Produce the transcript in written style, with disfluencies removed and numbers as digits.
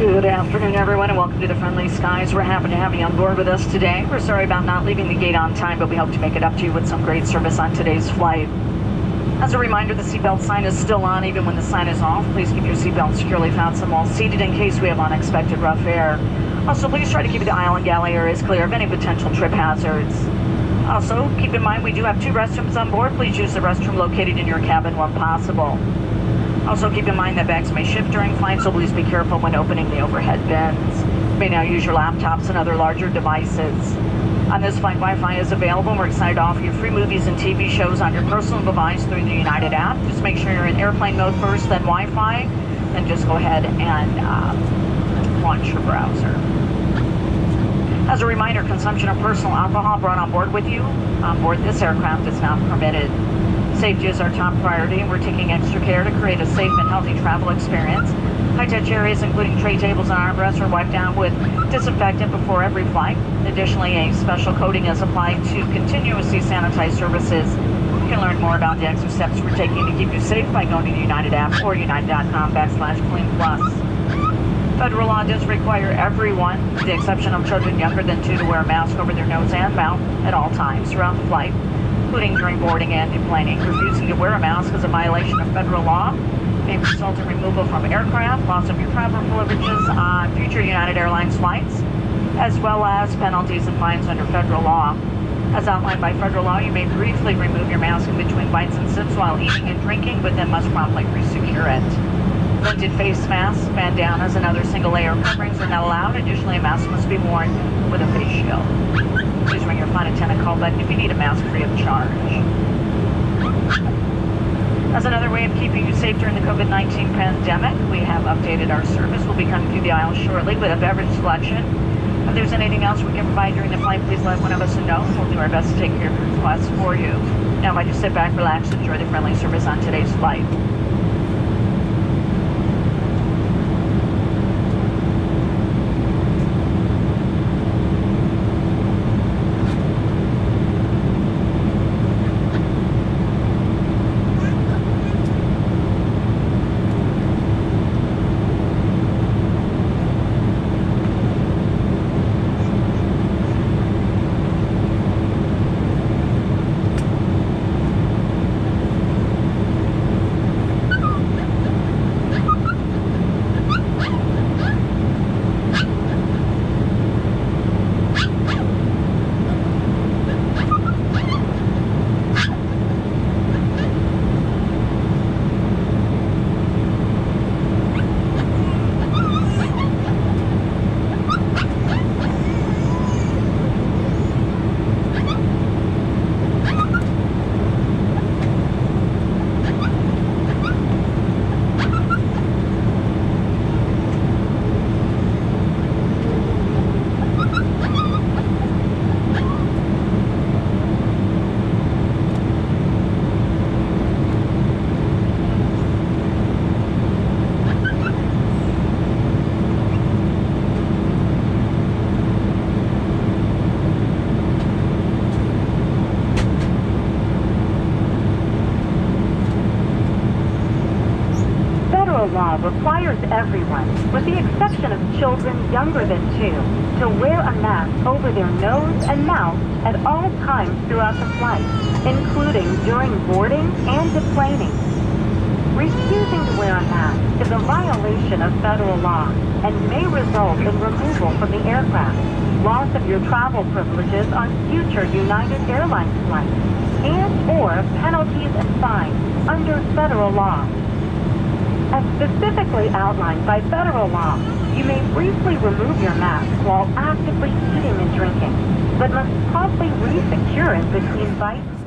Good afternoon, everyone, and welcome to the Friendly Skies. We're happy to have you on board with us today. We're sorry about not leaving the gate on time, but we hope to make it up to you with some great service on today's flight. As a reminder, the seatbelt sign is still on even when the sign is off. Please keep your seatbelt securely fastened while seated in case we have unexpected rough air. Also, please try to keep the aisle and galley areas clear of any potential trip hazards. Also, keep in mind we do have 2 restrooms on board. Please use the restroom located in your cabin when possible. Also, keep in mind that bags may shift during flight, so please be careful when opening the overhead bins. You may now use your laptops and other larger devices. On this flight, Wi-Fi is available. We're excited to offer you free movies and TV shows on your personal device through the United app. Just make sure you're in airplane mode first, then Wi-Fi, and just go ahead and launch your browser. As a reminder, consumption of personal alcohol brought on board with you on board this aircraft is not permitted. Safety is our top priority, and we're taking extra care to create a safe and healthy travel experience. High-touch areas, including tray tables and armrests, are wiped down with disinfectant before every flight. Additionally, a special coating is applied to continuously sanitize surfaces. You can learn more about the extra steps we're taking to keep you safe by going to the United app or united.com/Clean Plus. Federal law does require everyone, with the exception of children younger than 2, to wear a mask over their nose and mouth at all times throughout the flight, including during boarding and deplaning. Refusing to wear a mask is a violation of federal law. May result in removal from aircraft, loss of your travel privileges on future United Airlines flights, as well as penalties and fines under federal law. As outlined by federal law, you may briefly remove your mask in between bites and sips while eating and drinking, but then must promptly resecure it. Limited face masks, bandanas, and other single-layer coverings are not allowed. Additionally, a mask must be worn with a face shield. Please ring your flight attendant call button if you need a mask free of charge. As another way of keeping you safe during the COVID-19 pandemic, we have updated our service. We'll be coming through the aisle shortly with a beverage selection. If there's anything else we can provide during the flight, please let one of us know. We'll do our best to take care of your requests for you. Now, if I just sit back, relax, enjoy the friendly service on today's flight. Law requires everyone, with the exception of children younger than 2, to wear a mask over their nose and mouth at all times throughout the flight, including during boarding and deplaning. Refusing to wear a mask is a violation of federal law and may result in removal from the aircraft, loss of your travel privileges on future United Airlines flights, and/or penalties and fines under federal law. As specifically outlined by federal law, you may briefly remove your mask while actively eating and drinking, but must promptly re-secure it between bites